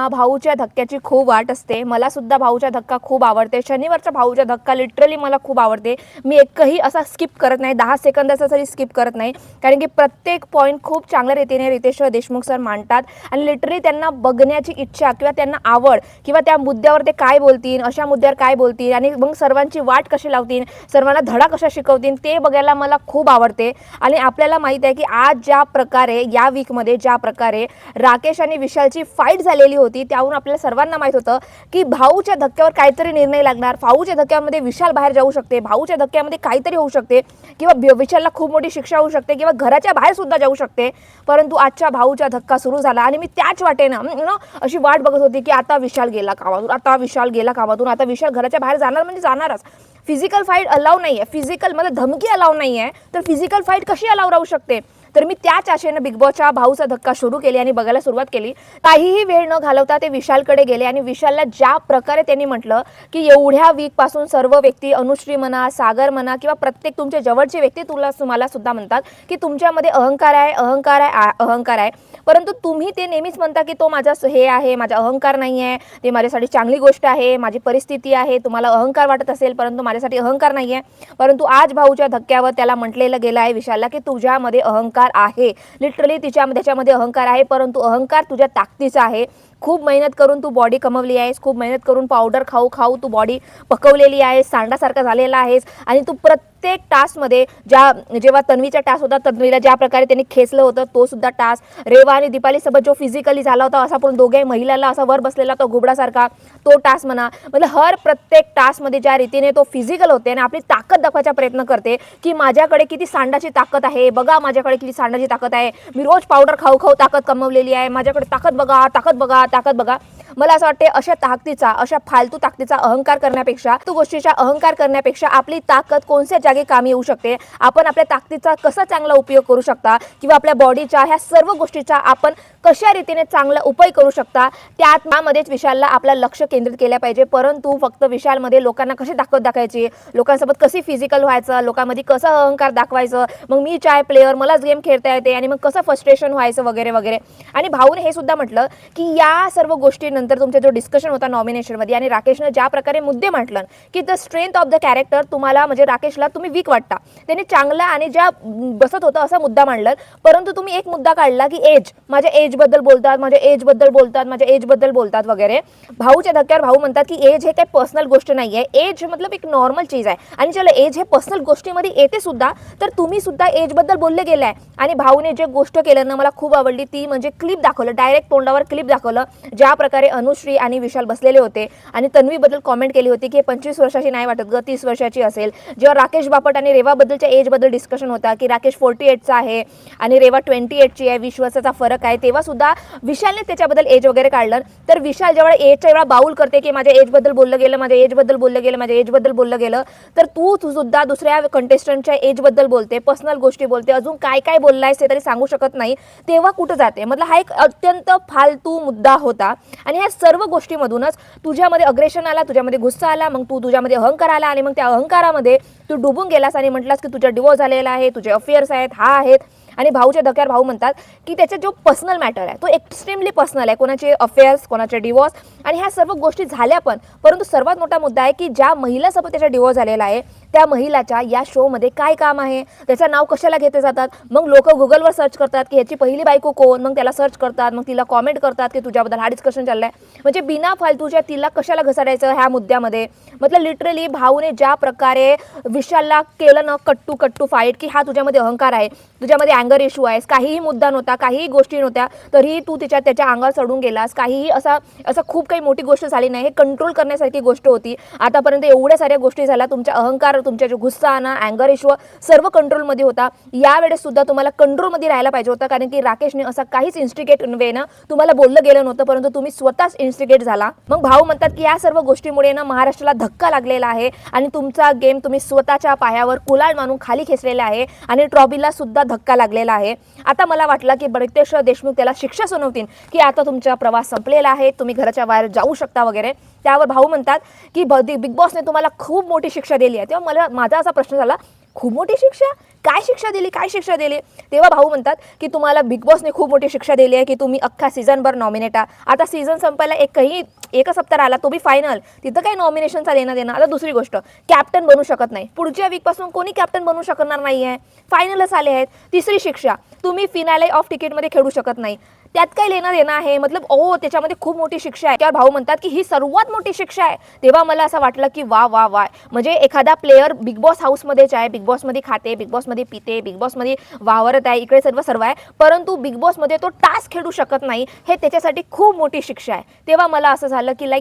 ना भाऊच्या धक्क्याची खूप वाट असते. मला सुद्धा भाऊचा धक्का खूप आवडते. शनिवारचा भाऊचा धक्का लिटरली मला खूप आवडते. मी एकही असा स्किप करत नाही, 10 सेकंदाचा तरी स्किप करत नाही, कारण की प्रत्येक पॉईंट खूप चांगल्या रीतीने रितेश देशमुख सर मांडतात आणि लिटरली त्यांना बघण्याची इच्छा किंवा त्यांना आवड किंवा त्या मुद्द्यावर ते काय बोलतील, अशा मुद्द्यावर काय बोलतील आणि मग सर्वांची वाट कशी लावतील, सर्वांना धडा कशा शिकवतील ते बघायला मला खूप आवडते. आणि आपल्याला माहिती आहे की आज ज्या प्रकारे या वीकमध्ये ज्या प्रकारे राकेश आणि विशालची फाईट झालेली होती, त्यावरून आपल्याला सर्वांना माहीत होतं की भाऊच्या धक्क्यावर काहीतरी निर्णय लागणार, भाऊच्या धक्क्यामध्ये विशाल बाहेर जाऊ शकते, भाऊच्या धक्क्यामध्ये काहीतरी होऊ शकते किंवा विशालला खूप मोठी शिक्षा होऊ शकते किंवा घराच्या बाहेर सुद्धा जाऊ शकते. परंतु आजच्या भाऊचा धक्का सुरू झाला आणि मी त्याच वाटेनं अशी वाट बघत होती की आता विशाल गेला कामातून, आता विशाल गेला कामातून, आता विशाल घराच्या बाहेर जाणार म्हणजे जाणारच. फिजिकल फाईट अलाव नाही आहे, फिजिकल मतलब धमकी अलाव नाही आहे, तर फिजिकल फाईट कशी अलाव राहू शकते. तर मी त्याच आशेनं बिग बॉसच्या भाऊचा धक्का सुरू केली आणि बघायला सुरुवात केली. काहीही वेळ न घालवता ते विशालकडे गेले आणि विशालला ज्या प्रकारे त्यांनी म्हटलं की एवढ्या वीकपासून सर्व व्यक्ती, अनुश्री म्हणा, सागर म्हणा किंवा प्रत्येक तुमच्या जवळचे व्यक्ती तुम्हाला सुद्धा म्हणतात की तुमच्यामध्ये अहंकार आहे, अहंकार आहे, अहंकार आहे, परंतु तुम्ही ते नेहमीच म्हणता की तो माझा हे आहे, माझा अहंकार नाही आहे, ते माझ्यासाठी चांगली गोष्ट आहे, माझी परिस्थिती आहे, तुम्हाला अहंकार वाटत असेल परंतु माझ्यासाठी अहंकार नाही आहे. परंतु आज भाऊच्या धक्क्यावर त्याला म्हटलेलं गेलं आहे विशालला की तुझ्यामध्ये अहंकार आहे, लिटरली त्याच्यामध्ये अहंकार आहे, परंतु अहंकार तुझ्या ताकदीचा आहे. खूप मेहनत करून तू बॉडी कमवली आहेस, खूप मेहनत करून पावडर खाऊ तू बॉडी पकवलेली आहेस, सांडासारखा झालेला आहेस आणि तू प्रत्येक टास्कमध्ये जेव्हा तन्वीचा टास्क होता, तन्वीला ज्या प्रकारे त्यांनी खेचलं होतं तो सुद्धा टास्क, रेवा आणि दीपाली सोबत जो फिजिकली झाला होता, असा पण दोघे महिलाला असा वर बसलेला तो घुबडासारखा तो टास्क म्हणा, मतलब प्रत्येक टास्कमध्ये ज्या रीतीने तो फिजिकल होते आणि आपली ताकद दाखवायचा प्रयत्न करते की माझ्याकडे किती सांडाची ताकद आहे, बघा माझ्याकडे किती सांडाची ताकद आहे, मी रोज पावडर खाऊ ताकद कमवलेली आहे, माझ्याकडे ताकद बघा, ताकद बघा, ताकद बघा. मला असं वाटते अशा ताकदीचा, अशा फालतू ताकदीचा अहंकार करण्यापेक्षा, तू गोष्टीचा अहंकार करण्यापेक्षा आपली ताकद कोणत्या जागी कामी येऊ शकते, आपण आपल्या ताकदीचा कसा चांगला उपयोग करू शकता किंवा आपल्या बॉडीच्या ह्या सर्व गोष्टीचा आपण कशा रीतीने चांगला उपयोग करू शकता, त्यामध्येच विशालला आपलं लक्ष केंद्रित केलं पाहिजे. परंतु फक्त विशालमध्ये लोकांना कशी ताकद दाखवायची, लोकांसोबत कशी फिजिकल व्हायचं, लोकांमध्ये कसं अहंकार दाखवायचं, मग मी चाय प्लेअर, मलाच गेम खेळता येते आणि मग कसं फ्रस्ट्रेशन व्हायचं वगैरे वगैरे. आणि भाऊने हे सुद्धा म्हटलं की या सर्व गोष्टीनंतर तुमचा जो डिस्कशन होता नॉमिनेशनमध्ये आणि राकेशने ज्या प्रकारे मुद्दे म्हटलं की the strength of the character, तुम्हाला म्हणजे राकेशला तुम्ही वीक वाटता, त्यांनी चांगला आणि ज्या बसत होतं असा मुद्दा मांडला, परंतु तुम्ही एक मुद्दा काढला की एज, माझ्या एज बद्दल बोलतात, माझ्या एज बद्दल बोलतात, माझ्या एज बद्दल बोलतात वगैरे. भाऊच्या धक्क्यावर भाऊ म्हणतात की एज हे काही पर्सनल गोष्ट नाही आहे, एज मतलब एक नॉर्मल चीज आहे आणि चला एज हे पर्सनल गोष्टीमध्ये येते सुद्धा, तर तुम्ही सुद्धा एज बद्दल बोलले गेले आहे. आणि भाऊने जे गोष्ट केलं ना मला खूप आवडली, ती म्हणजे क्लिप दाखवलं, डायरेक्ट तोंडावर क्लिप दाखवलं, ज्या प्रकारे अनुश्री आणि विशाल बसलेले होते आणि तन्वीबद्दल कॉमेंट केली होती की 25 वर्षाची नाही वाटत ग, 30 वर्षाची असेल. जेव्हा राकेश बापट आणि रेवाबद्दलच्या एजबद्दल डिस्कशन होता की राकेश 48चा आहे आणि रेवा 28ची आहे, 20 वर्षाचा फरक आहे, तेव्हा सुद्धा विशालने त्याच्याबद्दल एज वगैरे काढलं. तर विशाल जेव्हा एजच्या वेळा बाऊल करते की माझ्या एजबद्दल बोललं गेलं, माझ्या एजबद्दल बोललं गेलं, माझ्या एजबद्दल बोललं गेलं, तर तू सुद्धा दुसऱ्या कंटेस्टंटच्या एजबद्दल बोलते, पर्सनल गोष्टी बोलते, अजून काय काय बोललायस ते तरी सांगू शकत नाही, तेव्हा कुठं जाते. मतलब हा एक अत्यंत फालतू मुद्दा होता आणि ह्या सर्व गोष्टीमधूनच तुझ्यामध्ये अग्रेशन आला, तुझ्यामध्ये गुस्सा आला, मग तुझ्यामध्ये अहंकार आला आणि मग त्या अहंकारामध्ये तू डुबून गेलास आणि म्हटलास की तुझा डिवोर्स झालेला आहे, तुझे अफेअर्स आहेत, हा आहेत. आणि भाऊच्या धक्क्यावर भाऊ म्हणतात की त्याचा जो पर्सनल मॅटर आहे तो एक्स्ट्रीमली पर्सनल आहे, कोणाचे अफेअर्स, कोणाचे डिवोर्स आणि ह्या सर्व गोष्टी झाल्या पण, परंतु सर्वात मोठा मुद्दा आहे की ज्या महिलासोबत त्याचा डिवोर्स झालेला आहे त्या महिलाच्या या शोमध्ये काय काम आहे, त्याचं नाव कशाला घेतले जातात. मग लोक गुगलवर सर्च करतात की ह्याची पहिली बायको कोण, मग त्याला सर्च करतात, मग तिला कॉमेंट करतात की तुझ्याबद्दल हा डिस्कशन चाललाय, म्हणजे बिना फालतूच्या तिला कशाला घसरायचं ह्या मुद्द्यामध्ये. मतलब लिटरली भाऊने ज्या प्रकारे विशालला केलं ना कट्टू फाईट की हा तुझ्यामध्ये अहंकार आहे, तुझ्यामध्ये अँगर इश्यू आहेस, काहीही मुद्दा नव्हता, काहीही गोष्टी नव्हत्या, तरीही तू त्याच्या अंगावर चढून गेलास, काहीही असं खूप काही मोठी गोष्ट झाली नाही, हे कंट्रोल करण्यासारखी गोष्ट होती. आतापर्यंत एवढ्या साऱ्या गोष्टी झाल्या, तुमचा अहंकार, तुमच्या जो गुस्सा ना, अँगर इश्यू सर्व कंट्रोलमध्ये होता. यावेळेस सुद्धा तुम्हाला कंट्रोलमध्ये राहायला पाहिजे होतं, कारण की राकेशने असं काहीच इन्स्टिगेट वेनं तुम्हाला बोललं गेलं नव्हतं, परंतु तुम्ही स्वतःच इन्स्टिगेट झाला. मग भाऊ म्हणतात की या सर्व गोष्टीमुळे ना महाराष्ट्राला धक्का लागलेला आहे आणि तुमचा गेम तुम्ही स्वतःच्या पायावर कुलाल मानून खाली खेचलेला आहे आणि ट्रॉफीला सुद्धा धक्का लागलेला आहे. आता मला वाटलं की रितेश देशमुख त्याला शिक्षा सुनावतील की आता तुमचा प्रवास संपलेला आहे, तुम्ही घराच्या बाहेर जाऊ शकता वगैरे. त्यावर भाऊ म्हणतात की बिग बॉसने तुम्हाला खूप मोठी शिक्षा दिली आहे. तेव्हा माझा असा प्रश्न झाला, खूप मोठी शिक्षा काय शिक्षा दिली, काय शिक्षा दिली? तेव्हा भाऊ म्हणतात की तुम्हाला बिग बॉसने खूप मोठी शिक्षा दिली आहे की तुम्ही अख्खा सीझनभर नॉमिनेट आहात. आता सीझन संपायला एकच हप्ता राहिला, तो बी फायनल. तिथं काही नॉमिनेशनचा देणं देणं. आता दुसरी गोष्ट, कॅप्टन बनू शकत नाही. पुढच्या वीकपासून कोणी कॅप्टन बनू शकणार नाही आहे. फायनलच आले आहेत. तिसरी शिक्षा, तुम्ही फिनाले ऑफ तिकीटमध्ये खेळू शकत नाही. त्यात काय लेणं देणं आहे? मतलब त्याच्यामध्ये खूप मोठी शिक्षा आहे. त्यावर भाऊ म्हणतात की ही सर्वात मोठी शिक्षा आहे. तेव्हा मला असं वाटलं की वा वा वा, म्हणजे एखादा प्लेअर बिग बॉस हाऊसमध्येच आहे, बिग बॉसमध्ये खाते, बिग बॉसमध्ये पिते, बिग बॉसमध्ये वावरत आहे, इकडे सर्व आहे, परंतु बिग बॉसमध्ये तो टास्क खेळू शकत नाही, हे त्याच्यासाठी खूप मोठी शिक्षा आहे. तेव्हा मला असं झालं की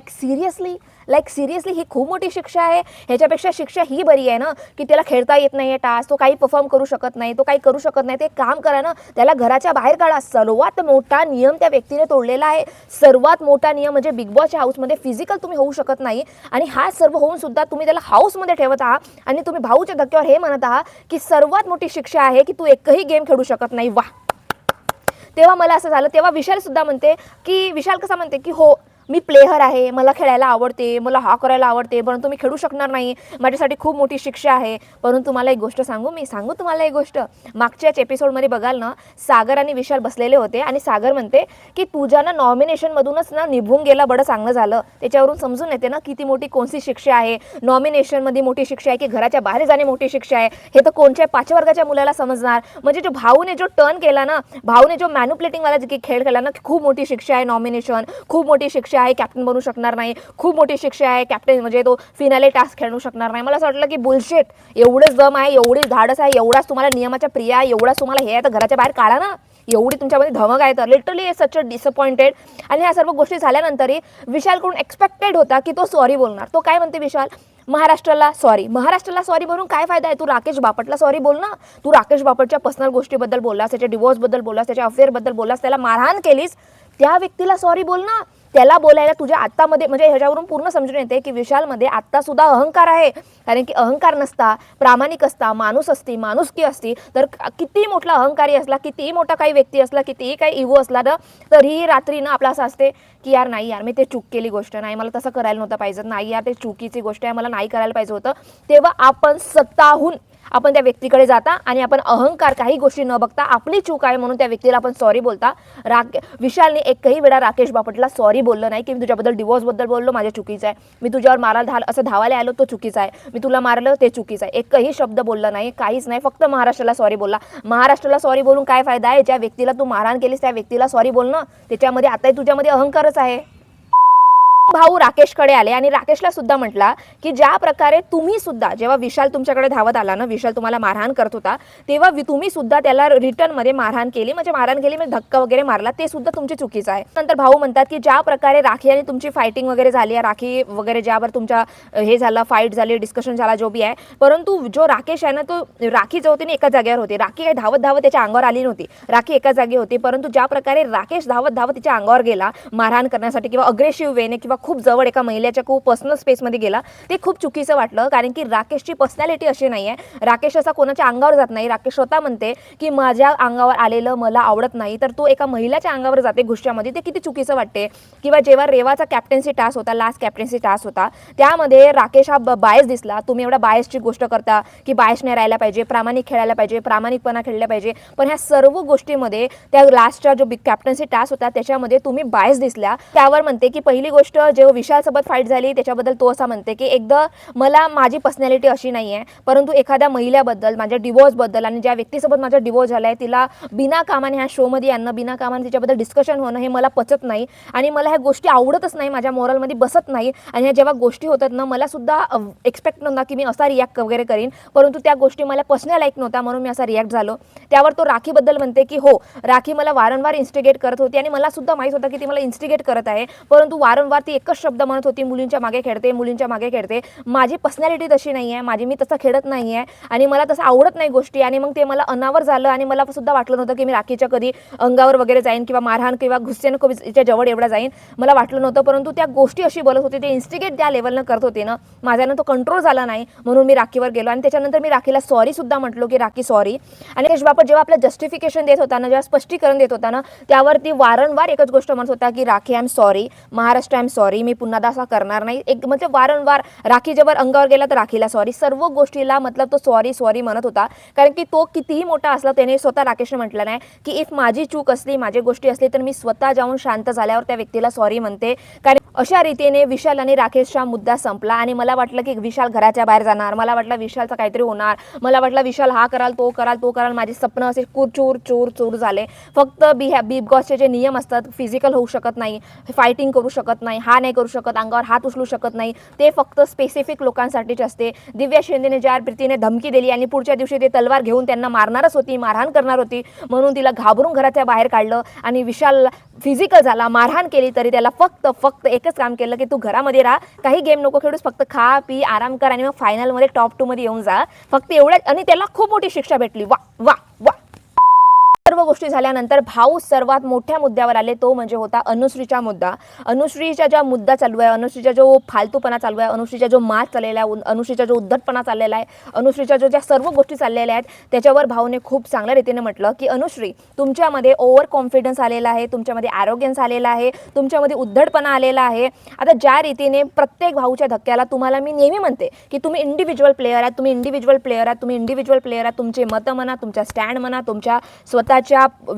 सिरियसली ही खूप मोठी शिक्षा आहे. ह्याच्यापेक्षा शिक्षा ही बरी आहे ना की त्याला खेळता येत नाही आहे टास्क, तो काही परफॉर्म करू शकत नाही, तो काही करू शकत नाही. ते काम करा ना, त्याला घराच्या बाहेर काढा. सर्वात मोठा नियम त्या व्यक्तीने तोडलेला आहे. सर्वात मोठा नियम म्हणजे बिग बॉसच्या हाऊसमध्ये फिजिकल तुम्ही होऊ शकत नाही, आणि हा सर्व होऊन सुद्धा तुम्ही त्याला हाऊसमध्ये ठेवत आहात आणि तुम्ही भाऊच्या धक्क्यावर हे म्हणत आहात की सर्वात मोठी शिक्षा आहे की तू एकही गेम खेळू शकत नाही. वा. तेव्हा मला असं झालं. तेव्हा विशाल सुद्धा म्हणते की, विशाल कसा म्हणते की हो मी प्लेयर आहे, मला खेळायला आवडते, मला हा करायला आवडते, परंतु मी खेळू शकणार नाही, माझ्यासाठी खूप मोठी शिक्षा आहे. परंतु मला एक गोष्ट सांगू तुम्हाला एक गोष्ट. मागच्याच एपिसोडमध्ये बघाल ना, सागर आणि विशाल बसलेले होते आणि सागर म्हणते की तुझ्या ना नॉमिनेशनमधूनच ना निभून गेला, बडं चांगलं झालं. त्याच्यावरून समजून येते ना किती मोठी कोणती शिक्षा आहे. नॉमिनेशनमध्ये मोठी शिक्षा आहे की घराच्या बाहेर जाणे मोठी शिक्षा आहे, हे तर कोणत्या 5 वर्गाच्या मुलाला समजणार. म्हणजे जो भाऊने जो टर्न केला ना, भाऊने जो मॅन्युप्लेटिंगवाला जे खेळ खेळला ना, खूप मोठी शिक्षा आहे नॉमिनेशन, खूप मोठी शिक्षा आहे कॅप्टन बनू शकणार नाही, खूप मोठी शिक्षा आहे कॅप्टन म्हणजे तो फिनाले टास्क खेळू शकणार नाही. मला असं वाटलं की बुलशेट, एवढंच दम आहे, एवढीच धाडस आहे, एवढाच तुम्हाला नियमाच्या प्रिया आहे, एवढाच तुम्हाला हे आहे, तर घराच्या बाहेर काढा ना. एवढी तुमच्यामध्ये धमक आहे तर लिटरली सच अ डिसअपॉइंटेड. आणि ह्या सर्व गोष्टी झाल्यानंतरही विशालकडून एक्सपेक्टेड होता की तो सॉरी बोलणार. तो काय म्हणते विशाल, महाराष्ट्राला सॉरी म्हणून काय फायदा आहे? तू राकेश बापटला सॉरी बोल ना. तू राकेश बापटच्या पर्सनल गोष्टीबद्दल बोललास, त्याच्या डिवोर्सबद्दल बोललास, त्याच्या अफेअरबद्दल बोललास, त्याला मारहाण केलीस, त्या व्यक्तीला सॉरी बोल ना. त्याला बोलायला तुझ्या आत्तामध्ये, म्हणजे ह्याच्यावरून पूर्ण समजून येते की विशालमध्ये आत्ता सुद्धा अहंकार आहे. कारण की अहंकार नसता, प्रामाणिक असता, माणुसकी असती, तर किती मोठा अहंकारी असला, कितीही मोठा काही व्यक्ती असला, कितीही काही इगो असला ना, तरीही रात्री ना आपला असं असते की यार नाही यार, मी ते चूक केली गोष्ट नाही, मला तसं करायला नव्हतं पाहिजे, नाही यार ते चुकीची गोष्ट आहे, मला नाही करायला पाहिजे होतं. तेव्हा आपण स्वतःहून आपण त्या व्यक्तीकडे जाता आणि आपण अहंकार काही गोष्टी न बघता आपली चूक आहे म्हणून त्या व्यक्तीला आपण सॉरी बोलता. विशालने एकही वेळा राकेश बापटला सॉरी बोललं नाही की मी तुझ्याबद्दल डिवोर्सबद्दल बोललो, माझ्या चुकीचं आहे, मी तुझ्यावर मारायला असं धावायला आलो तो चुकीचं आहे, मी तुला मारलं ते चुकीचं आहे, एकही शब्द बोलला नाही, काहीच नाही. फक्त महाराष्ट्राला सॉरी बोलला. महाराष्ट्राला सॉरी बोलून काय फायदा आहे? ज्या व्यक्तीला तू मारहाण केलीस त्या व्यक्तीला सॉरी बोलणं, त्याच्यामध्ये आताही तुझ्यामध्ये अहंकारच आहे. भाऊ राकेशकडे आले आणि राकेशला सुद्धा म्हटला की ज्या प्रकारे तुम्ही सुद्धा, जेव्हा विशाल तुमच्याकडे धावत आला ना, विशाल तुम्हाला मारहाण करत होता, तेव्हा तुम्ही सुद्धा त्याला रिटर्नमध्ये मारहाण केली, म्हणजे धक्का वगैरे मारला, ते सुद्धा तुमची चुकीचं आहे. नंतर भाऊ म्हणतात की ज्या प्रकारे राखी आणि तुमची फायटिंग वगैरे झाली आहे, राखी वगैरे ज्यावर तुमच्या हे झालं, फाईट झाली, डिस्कशन झाला, जो बी आहे, परंतु जो राकेश आहे ना, तो राखी जो होती एका जागेवर होती, राखी काही धावत धावत त्याच्या अंगावर आली नव्हती, राखी एका जागी होती. परंतु ज्या प्रकारे राकेश धावत धावत तिच्या अंगावर गेला मारहाण करण्यासाठी किंवा अग्रेसिव्ह वेने किंवा खूप जवळ एका महिलेच्या खूप पर्सनल स्पेसमध्ये गेला, ते खूप चुकीचं वाटलं. कारण की राकेशची पर्सनॅलिटी अशी नाही आहे, राकेश असा कोणाच्या अंगावर जात नाही. राकेश स्वतः म्हणते की माझ्या अंगावर आलेलं मला आवडत नाही, तर तो एका महिलाच्या अंगावर जाते गुस्स्यामध्ये, ते किती चुकीचं वाटते. किंवा जेव्हा रेवाचा कॅप्टन्सी टास्क होता, लास्ट कॅप्टन्सी टास्क होता, त्यामध्ये राकेश हा बायस दिसला. तुम्ही एवढा बायसची गोष्ट करता की बायस नाही राहायला पाहिजे, प्रामाणिक खेळायला पाहिजे, प्रामाणिकपणा खेळला पाहिजे, पण ह्या सर्व गोष्टीमध्ये त्या लास्टचा जो कॅप्टन्सी टास्क होता त्याच्यामध्ये तुम्ही बायस दिसल्या. त्यावर म्हणते की पहिली गोष्ट जेव्हा विशालसोबत फाईट झाली त्याच्याबद्दल तो असा म्हणते की एकदा मला माझी पर्सनॅलिटी अशी नाही आहे, परंतु एखाद्या महिलेबद्दल, माझ्या डिवोर्सबद्दल आणि ज्या व्यक्तीसोबत माझा डिवोर्स झाला आहे तिला बिना कामाने ह्या शोमध्ये आणणं, बिना कामाने तिच्याबद्दल डिस्कशन होणं हे मला पचत नाही आणि मला ह्या गोष्टी आवडतच नाही, माझ्या मोरलमध्ये बसत नाही. आणि ह्या जेव्हा गोष्टी होतात ना, मला सुद्धा एक्सपेक्ट नव्हता की मी असा रिॲक्ट वगैरे करीन, परंतु त्या गोष्टी मला पर्सनल लाईक नव्हता म्हणून मी असा रिॲक्ट झालो. त्यावर तो राखीबद्दल म्हणते की हो, राखी मला वारंवार इन्स्टिगेट करत होती आणि मला सुद्धा माहीत होतं की ती मला इन्स्टिगेट करत आहे, परंतु वारंवार ती एकच शब्द म्हणत होती, मुलींच्या मागे खेळते. माझी पर्सनॅलिटी तशी नाही आहे, मी तसं खेळत नाही आहे आणि मला तसं आवडत नाही गोष्टी. आणि मग ते मला अनावर झालं आणि मला सुद्धा वाटलं नव्हतं की मी राखीच्या कधी अंगावर वगैरे जाईन किंवा मारहाण किंवा गुस्सेनं कधीच्या जवळ एवढा जाईन, मला वाटलं नव्हतं. परंतु त्या गोष्टी अशी बोलत होते, ते इन्स्टिगेट त्या लेवलनं करत होते ना, माझ्यानं तो कंट्रोल झाला नाही, म्हणून मी राखीवर गेलो. आणि त्याच्यानंतर मी राखीला सॉरी सुद्धा म्हटलो की राखी सॉरी. आणि यश बापट जेव्हा आपलं जस्टिफिकेशन देत होता ना, जेव्हा स्पष्टीकरण देत होता ना, त्यावरती वारंवार एकच गोष्ट म्हणत होता की Rakhi I am sorry, Maharashtra I am sorry. Sorry, मी पुन्हा असा करणार नाही. एक म्हणजे वारंवार राखी जेव्हा अंगावर गेला तर राखीला सॉरी, सर्व गोष्टीला मतलब तो सॉरी सॉरी म्हणत होता. कारण की तो कितीही मोठा असला त्याने स्वतः राकेशने म्हटलं नाही की इफ माझी चूक असली, माझी गोष्टी असली तर मी स्वतः जाऊन शांत झाल्यावर त्या व्यक्तीला सॉरी म्हणते. कारण अशा रीतीने विशाल आणि राकेशचा मुद्दा संपला आणि मला वाटलं की विशाल घराच्या बाहेर जाणार, मला वाटलं विशालचं काहीतरी होणार, मला वाटलं विशाल हा कराल तो कराल तो कराल, माझे स्वप्न असे चूर चूर चूर झाले. फक्त बिग बॉसचे जे नियम असतात, फिजिकल होऊ शकत नाही, फायटिंग करू शकत नाही, हा नाही करू शकत, अंगावर हात उचलू शकत नाही, ते फक्त स्पेसिफिक लोकांसाठीच असते. दिव्या शिंदेने ज्या प्रीतीने धमकी दिली आणि पुढच्या दिवशी ते तलवार घेऊन त्यांना मारणारच होती, मारहाण करणार होती, म्हणून तिला घाबरून घराच्या बाहेर काढलं आणि विशाल फिजिकल झाला, मारहाण केली तरी त्याला फक्त एकच काम केलं की तू घरामध्ये राहा, काही गेम नको खेळूस, फक्त खा पी आराम कर आणि मग फायनलमध्ये टॉप 2 मध्ये येऊन जा, फक्त एवढ्याच. आणि त्याला खूप मोठी शिक्षा भेटली. वा वा वा. सर्व गोष्टी झाल्यानंतर भाऊ सर्वात मोठ्या मुद्द्यावर आले, तो म्हणजे होता अनुश्रीचा मुद्दा. अनुश्रीचा जो मुद्दा चालू आहे, अनुश्रीचा जो फालतूपणा चालू आहे, अनुश्रीचा जो माज चाललेला आहे, अनुश्रीचा जो उद्धटपणा चाललेला आहे, अनुश्रीच्या ज्या सर्व गोष्टी चाललेल्या आहेत त्याच्यावर भाऊने खूप चांगल्या रीतीने म्हटलं की अनुश्री, तुमच्यामध्ये ओव्हर कॉन्फिडन्स आलेला आहे, तुमच्यामध्ये ॲरोगन्स आलेला आहे, तुमच्यामध्ये उद्धटपणा आलेला आहे. आता ज्या रीतीने प्रत्येक भाऊच्या धक्क्याला तुम्हाला मी नेहमी म्हणते की तुम्ही इंडिव्हिज्युअल प्लेयर आहात, तुम्ही इंडिव्हिज्युअल प्लेयर आहात, तुम्ही इंडिव्हिज्युअल प्लेयर आहात. तुमचे मतं म्हणा, तुमचा स्टँड म्हणा, तुमच्या स्वतःच्या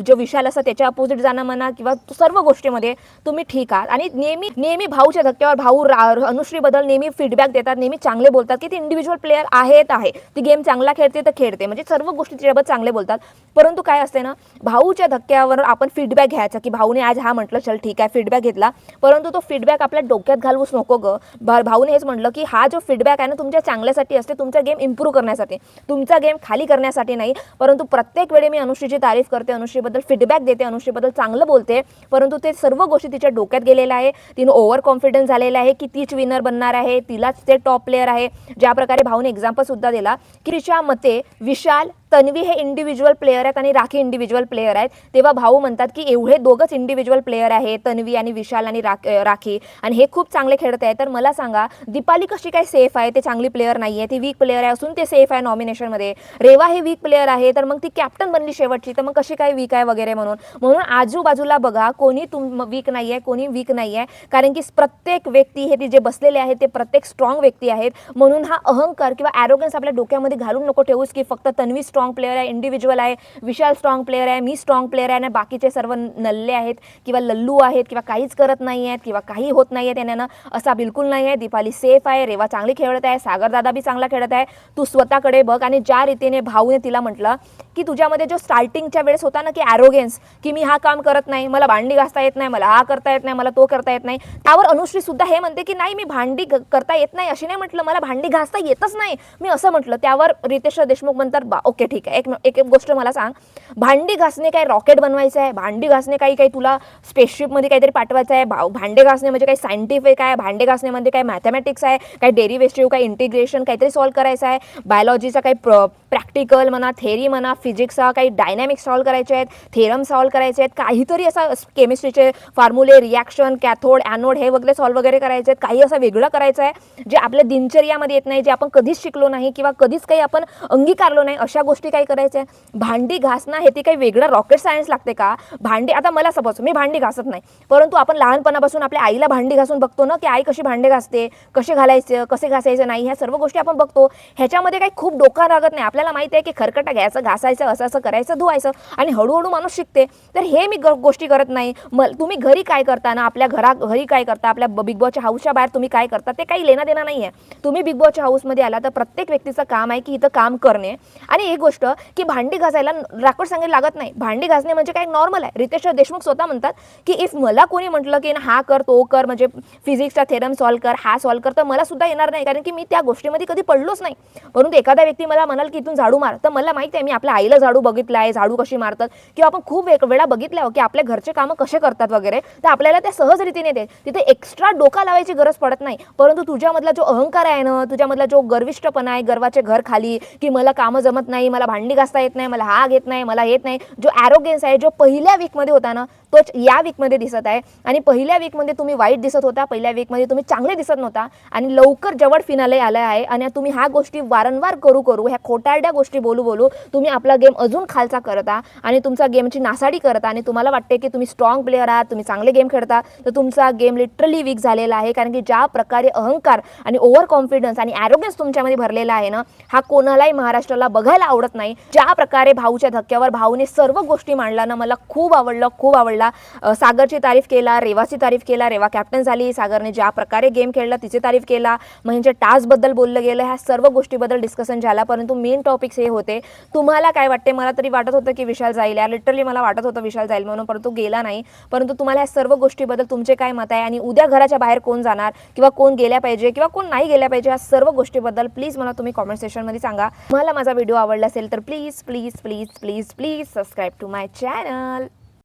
जो विशाल असं त्याच्या अपोजिट जाणं म्हणा किंवा सर्व गोष्टीमध्ये तुम्ही ठीक आहात. आणि नेहमी नेहमी भाऊच्या धक्क्यावर भाऊ अनुश्रीबद्दल नेहमी फीडबॅक देतात, नेहमी चांगले बोलतात की ती इंडिव्हिज्युअल प्लेयर आहे, ती गेम चांगला खेळते तर खेळते, म्हणजे सर्व गोष्टी तिच्याबद्दल चांगले बोलतात. परंतु काय असते ना, भाऊच्या धक्क्यावर आपण फीडबॅक घ्यायचा की भाऊने आज हा म्हटलं चल ठीक आहे, फीडबॅक घेतला, परंतु तो फीडबॅक आपल्या डोक्यात घालवूच नको ग. भाऊने हेच म्हटलं की हा जो फीडबॅक आहे ना तुमच्या चांगल्यासाठी असते, तुमचा गेम इम्प्रूव्ह करण्यासाठी, तुमचा गेम खाली करण्यासाठी नाही. परंतु प्रत्येक वेळी मी अनुश्रीची तारीफ करते, अनुश्रीबद्दल फीडबॅक देते, अनुश्रीबद्दल चांगलं बोलते, परंतु ते सर्व गोष्टी तिच्या डोक्यात गेलेल्या आहे. तिनं ओव्हर कॉन्फिडन्स झालेला आहे की तीच विनर बनणार आहे, तिलाच ते टॉप प्लेअर आहे. ज्या प्रकारे भाऊने एक्झाम्पल सुद्धा दिला की तिच्या मते विशाल तन्वी हे इंडिव्हिज्युअल प्लेयर आहेत आणि राखी इंडिव्हिज्युअल प्लेयर आहेत, तेव्हा भाऊ म्हणतात की एवढे दोघंच इंडिव्हिज्युअल प्लेयर आहे, तन्वी आणि विशाल आणि राखी, आणि हे खूप चांगले खेळत आहे. तर मला सांगा दीपाली कशी काय सेफ आहे? ते चांगली प्लेयर नाही आहे, ती वीक प्लेयर आहे असून ते सेफ आहे नॉमिनेशनमध्ये. रेवा हे वीक प्लेयर आहे तर मग ती कॅप्टन बनली शेवटची, तर मग कशी काय वीक आहे वगैरे म्हणून आजूबाजूला बघा कोणी वीक नाही आहे, कोणी वीक नाही आहे, कारण की प्रत्येक व्यक्ती हे जे बसलेले आहेत ते प्रत्येक स्ट्रॉंग व्यक्ती आहेत. म्हणून हा अहंकार किंवा ॲरोगन्स आपल्या डोक्यामध्ये घालून नको ठेवूस की फक्त तन्वी स्ट्रॉंग प्लेयर आहे, इंडिव्हिज्युअल आहे, विशाल स्ट्रॉंग प्लेयर आहे, मी स्ट्रॉंग प्लेयर आहे आणि बाकीचे सर्व नल्ले आहेत किंवा लल्लू आहेत किंवा काहीच करत नाही आहेत किंवा काही होत नाही आहे त्यांना, असा बिलकुल नाही आहे. दीपाली सेफ आहे, रेवा चांगली खेळत आहे, सागर दादा बी चांगला खेळत आहे. तू स्वतःकडे बघ. आणि ज्या रीतीने भाऊने तिला म्हटलं की तुझ्यामध्ये जो स्टार्टिंगच्या वेळेस होता ना की ॲरोगन्स की मी हा काम करत नाही, मला भांडी घासता येत नाही, मला हा करता येत नाही, मला तो करता येत नाही, त्यावर अनुश्री सुद्धा हे म्हणते की नाही मी भांडी करता येत नाही अशी नाही म्हटलं, मला भांडी घासता येतच नाही मी असं म्हटलं. त्यावर रितेश देशमुख म्हणतात ओके ठीक आहे, एक गोष्ट मला सांग, भांडी घासणे काय रॉकेट बनवायचं आहे? भांडी घासणे काही तुला स्पेसशिपमध्ये काहीतरी पाठवायचं आहे? भांडे घासणे म्हणजे काही सायंटिफिक आहे? भांडे घासण्यामध्ये काय मॅथमॅटिक्स आहे? काही डेरिव्हेटिव्ह, काही इंटिग्रेशन काहीतरी सॉल्व्ह करायचं आहे? बायोलॉजीचा काही प्रॅक्टिकल म्हणा, थेरी म्हणा, फिजिक्सचा काही डायनॅमिक्स सॉल्व्ह करायचे आहेत, थेरम सॉल्व्ह करायचे आहेत, काहीतरी असं केमिस्ट्रीचे फॉर्म्युले, रिॲक्शन, कॅथोड ॲनोड हे वगैरे सॉल्व्ह वगैरे करायचे आहेत, काही असं वेगळं करायचं आहे जे आपल्या दिनचर्यामध्ये येत नाही, जे आपण कधीच शिकलो नाही किंवा कधीच काही आपण अंगीकारलो नाही, अशा गोष्टी काही करायच्या आहे. भांडी घासणं हे ती काही वेगळं रॉकेट सायन्स लागते का? भांडी आता मला सपोज मी भांडी घासत नाही, परंतु आपण लहानपणापासून आपल्या आईला भांडी घासून बघतो ना की आई कशी भांडे घासते, कसे घालायचं कसे घासायचं नाही, ह्या सर्व गोष्टी आपण बघतो. ह्याच्यामध्ये काही खूप डोका लागत नाही, आपल्याला माहिती आहे की खरकटा घ्यायचं, घासायचं, असं करायचं, धुवायचं आणि हळूहळू माणूस शिकते. तर हे मी गोष्टी करत नाही. तुम्ही घरी काय करता ना, आपल्या घरी काय करता, आपल्या बिग बॉसच्या हाऊसच्या बाहेर तुम्ही काय करता ते काही लेणं देणं नाही आहे. तुम्ही बिग बॉसच्या हाऊसमध्ये आला तर प्रत्येक व्यक्तीचं काम आहे की इथं काम करणे. आणि एक गोष्ट की भांडी घासायला राखोड सांगायला लागत नाही, भांडी घासणे म्हणजे काय नॉर्मल आहे. रितेश देशमुख स्वतः म्हणतात की इफ मला कोणी म्हटलं की हा कर तो कर, म्हणजे फिजिक्सचा थेरम सॉल्व्ह कर, हा सॉल्व्ह कर, तर मला सुद्धा येणार नाही, कारण की मी त्या गोष्टीमध्ये कधी पडलोच नाही. परंतु एखादा व्यक्ती मला म्हणाल की इथून झाडू मार, तर मला माहिती आहे, मी आपल्या आईला झाडू बघितला आहे, झाडू कशी मारतात, किंवा आपण खूप वेळा बघितलं की आपल्या घरचे कामं कसे करतात वगैरे, तर आपल्याला त्या सहज रीतीने येते, तिथे एक्स्ट्रा डोका लावायची गरज पडत नाही. परंतु तुझ्यामधला जो अहंकार आहे ना, तुझ्यामधला जो गर्विष्ठपणा आहे, गर्वाचे घर खाली, की मला कामं जमत नाही, मला भांडी घासता येत नाही, मला हा घेत नाही, मला येत नाही, जो ॲरोगन्स आहे जो पहिल्या वीकमध्ये होता ना, तोच या वीकमध्ये दिसत आहे. आणि पहिल्या वीकमध्ये तुम्ही वाईट दिसत होता, पहिल्या वीकमध्ये तुम्ही चांगले दिसत नव्हता आणि लवकर जवळ फिनाले आला आहे आणि तुम्ही ह्या गोष्टी वारंवार करू ह्या खोटारड्या गोष्टी बोलू तुम्ही आपला गेम अजून खालचा करता आणि तुमचा गेमची नासाडी करता आणि तुम्हाला वाटते की तुम्ही स्ट्रॉंग प्लेअर आहात, तुम्ही चांगले गेम खेळता, तर तुमचा गेम लिटरली वीक झालेला आहे. कारण की ज्या प्रकारे अहंकार आणि ओव्हर कॉन्फिडन्स आणि ॲरोगन्स तुमच्यामध्ये भरलेला आहे ना, हा कोणालाही महाराष्ट्राला बघायला आवडत नाही. ज्या प्रकारे भाऊच्या धक्क्यावर भाऊने सर्व गोष्टी मांडला ना, मला खूप आवडला. सागरची तारीफ केला, रेवाची तारीफ केला, रेवा कॅप्टन झाली, सागरने ज्या प्रकारे गेम खेळला तिची तारीफ केला, म्हणजे टास्कबद्दल बोललं गेलं, ह्या सर्व गोष्टीबद्दल डिस्कशन झाला. परंतु मेन टॉपिक्स हे होते. तुम्हाला काय वाटते? मला तरी वाटत होतं की विशाल जाईल यार, लिटरली मला वाटत होतं विशाल जाईल म्हणून, परंतु गेला नाही. परंतु तुम्हाला ह्या सर्व गोष्टीबद्दल तुमचे काय मत आहे आणि उद्या घराच्या बाहेर कोण जाणार किंवा कोण गेल्या पाहिजे किंवा कोण नाही गेल्या पाहिजे, ह्या सर्व गोष्टीबद्दल प्लीज मला तुम्ही कॉमेंट सेक्शनमध्ये सांगा. तुम्हाला माझा व्हिडिओ आवडला असेल तर please please please please please subscribe to my channel.